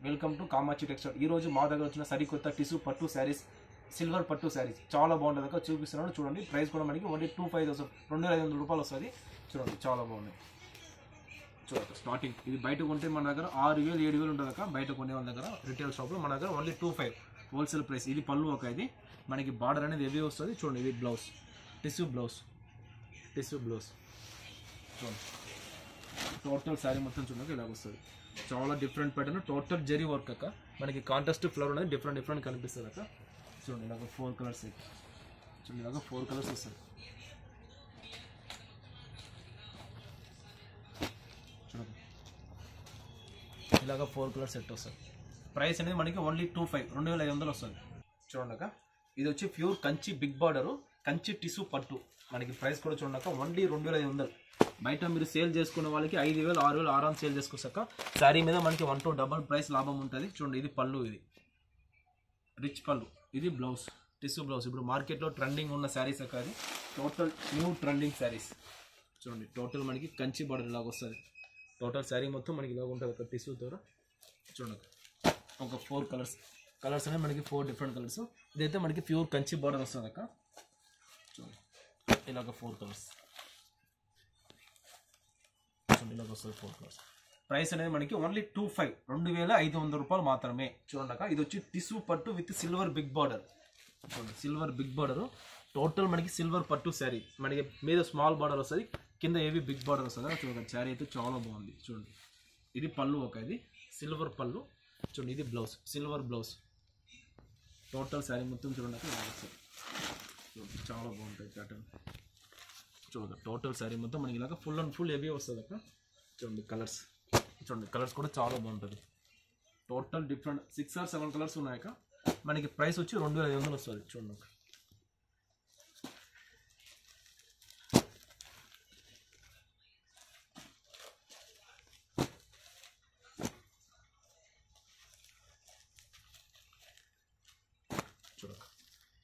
Welcome to Kamatchi textile. ఈ రోజు మా దగ్గర వచ్చిన సరికొత్త టిష్యూ పట్టు శారీస్, సిల్వర్ పట్టు శారీస్ చాలా బాగుంటుంది అక్క. చూపిస్తున్నాను చూడండి. ప్రైస్ కూడా మనకి ఓన్లీ 2500 రూపాయలు వస్తుంది. చూడండి చాలా బాగున్నాయి. చూడండి స్టార్టింగ్ ఇది బయట కొంటే మన దగ్గర 6000 7000 ఉంటుంది అక్క. బయట కొనే వాళ్ళ దగ్గర రిటైల్ షాప్లో మన దగ్గర ఓన్లీ 25 హోల్సేల్ ప్రైస్. ఇది పళ్ళు ఒక ఇది మనకి బార్డర్ అనేది హెవీ వస్తుంది. చూడండి ఇది బ్లౌజ్, టిష్యూ బ్లౌజ్ చూడండి. టోటల్ శారీ మొత్తం చూడండి ఇలాగ వస్తుంది. చాలా different pattern, total zari work అక్క. మనకి కాంట్రాస్ట్ ఫ్లవర్ అనేది డిఫరెంట్ కనిపిస్తుంది అక్క. చూడండి ఇలాగ 4 కలర్స్. చూడండి ఇలాగ 4 కలర్స్ వస్తుంది. చూడండి ఇలాగ 4 కలర్ సెట్ వస్తుంది. ప్రైస్ అనేది మనకి ఓన్లీ 2500 వస్తుంది. చూడండి అక్క, ఇది వచ్చి pure Kanchi big border, Kanchi tissue పట్టు. మనకి ప్రైస్ కూడా చూడండి అక్క ఓన్లీ 2500. బయట మీరు సేల్ చేసుకునే వాళ్ళకి 5000 6000 ఆరామ్ సేల్ చేసుకోసాక శారీ మీద మనకి 1 to డబల్ ప్రైస్ లాభం ఉంటుంది. చూడండి ఇది పళ్ళు, ఇది రిచ్ పళ్ళు, ఇది బ్లౌజ్, టిష్యూ బ్లౌజ్. ఇప్పుడు మార్కెట్లో ట్రెండింగ్ ఉన్న శారీస్ అక్క. అది టోటల్ న్యూ ట్రెండింగ్ శారీస్. చూడండి టోటల్ మనకి కంచి బార్డర్ ఇలాగ వస్తుంది. టోటల్ శారీ మొత్తం మనకి ఇలాగ ఉంటుంది అక్క టిష్యూ ద్వారా. చూడండి ఒక 4 కలర్స్ అనేవి మనకి 4 డిఫరెంట్ కలర్స్. ఇదైతే మనకి ప్యూర్ కంచి బార్డర్ వస్తుంది అక్క. చూడండి ఇలాగ 4 కలర్స్. ఇలాగ వస్తుంది 4 కలర్స్. ప్రైస్ అనేది మనకి ఓన్లీ 2500 రూపాయలు మాత్రమే. చూడండి అక్క, ఇది వచ్చి టిష్యూ పట్టు విత్ సిల్వర్ బిగ్ బార్డర్. చూడండి సిల్వర్ బిగ్ బార్డర్, టోటల్ మనకి సిల్వర్ పట్టు శారీ. మనకి మీద స్మాల్ బార్డర్ వస్తుంది, కింద ఏవి బిగ్ బార్డర్ వస్తుంది. చూడండి శారీ అయితే చాలా బాగుంది. చూడండి ఇది పళ్ళు ఒక ఇది సిల్వర్ పళ్ళు. చూడండి ఇది blouse, silver blouse. Total sari మొత్తం చూడండి అక్క ఇలా వస్తుంది. చూడండి చాలా బాగుంటుంది ప్యాటర్న్. చూడండి టోటల్ శారీ మొత్తం మనకి ఇలాగ ఫుల్ అండ్ ఫుల్ హెవీ వస్తుంది అక్క. చూడండి కలర్స్, చూడండి కలర్స్ కూడా చాలా బాగుంటుంది. టోటల్ డిఫరెంట్ 6 or 7 కలర్స్ ఉన్నాయక. మనకి ప్రైస్ వచ్చి 2500 వస్తుంది. చూడండి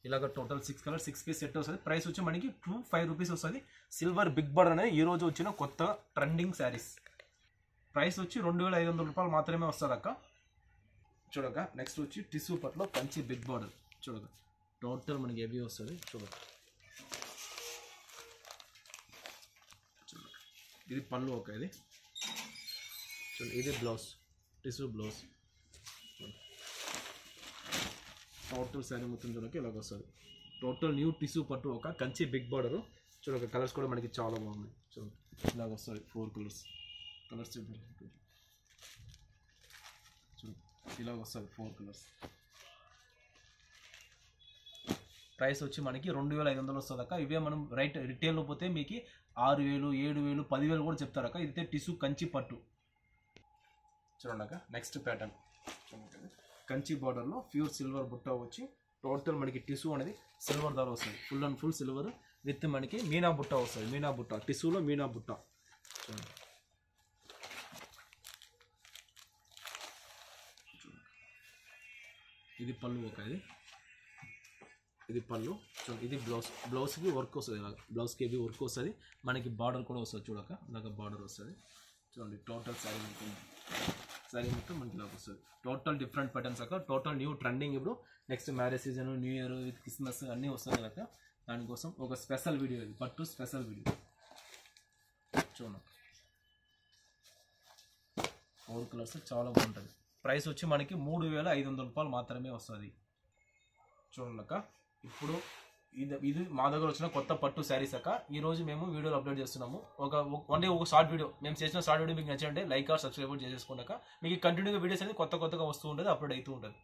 ఇలాగ టోటల్ 6 కలర్ 6 పీస్ సెట్ వస్తుంది. ప్రైస్ వచ్చి మనకి 25 రూపీస్ వస్తుంది. సిల్వర్ బిగ్ బార్డర్ అనేది ఈ రోజు వచ్చిన కొత్త ట్రెండింగ్ శారీస్. ప్రైస్ వచ్చి 2500 రూపాయలు మాత్రమే వస్తుంది అక్క. చూడక నెక్స్ట్ వచ్చి టిష్యూ పట్లో కంచి బిగ్ బార్డర్. చూడక టోటల్ మనకి హెవీ వస్తుంది. చూడక ఇది పళ్ళు ఒక ఇది. చూడండి ఇది blouse, tissue blouse. Total sari మొత్తం చూడక ఇలాగ వస్తుంది. టోటల్ న్యూ టిష్యూ పట్టు ఒక కంచి బిగ్ బార్డర్. చూడక కలర్స్ కూడా మనకి చాలా బాగున్నాయి. చూడండి ఇలాగ వస్తుంది 4 కలర్స్. చూడండి ఇలాగ వస్తుంది 4 కలర్స్. ప్రైస్ వచ్చి మనకి 2500 వస్తుంది అక్క. ఇవే మనం రిటైల్లో పోతే మీకు 6000 7000 10,000 కూడా చెప్తారు అక్క. ఇదైతే టిష్యూ కంచి పట్టు. చూడండి అక్క నెక్స్ట్ ప్యాటర్న్. కంచి బార్డర్లో ప్యూర్ సిల్వర్ బుట్ట వచ్చి టోటల్ మనకి టిష్యూ అనేది సిల్వర్ ధర వస్తుంది. Full and full silver with మనకి మీనా బుట్ట వస్తుంది. మీనా బుట్ట టిష్యూలో మీనా బుట్ట. చూడండి ఇది పళ్ళు ఒక ఇది పళ్ళు. చూడండి ఇది బ్లౌజ్, బ్లౌజ్కి వర్క్ వస్తుంది. ఇలాగ బ్లౌజ్కి హెవీ వర్క్ వస్తుంది. మనకి బార్డర్ కూడా వస్తుంది. చూడక ఇలాగ బార్డర్ వస్తుంది. చూడండి టోటల్ శారీ మొత్తం మనకి ఇలాగ వస్తుంది. టోటల్ డిఫరెంట్ ప్యాటర్న్స్ అక్క. Total new trending. ఇప్పుడు next marriage season, new year with Christmas అన్నీ వస్తుంది కదా. దానికోసం ఒక స్పెషల్ వీడియో, ఇది పట్టు స్పెషల్ వీడియో. చూడండి 4 కలర్స్ చాలా బాగుంటుంది. ప్రైస్ వచ్చి మనకి 3500 రూపాయలు మాత్రమే వస్తుంది. చూడండి అక్క, ఇప్పుడు ఇది మా దగ్గర వచ్చిన కొత్త పట్టు శారీస్ అక్క. ఈ రోజు మేము వీడియోలు అప్లోడ్ చేస్తున్నాము. ఒక షార్ట్ వీడియో మేము చేసిన షార్ట్ వీడియో మీకు నచ్చంటే లైక్ ఆర్ సబ్స్క్రైబ్ చేసేసుకోండి అక్క. మీకు కంటిన్యూగా వీడియోస్ అనేది కొత్తగా వస్తూ ఉంటుంది, అప్లోడ్ అవుతూ ఉంటుంది.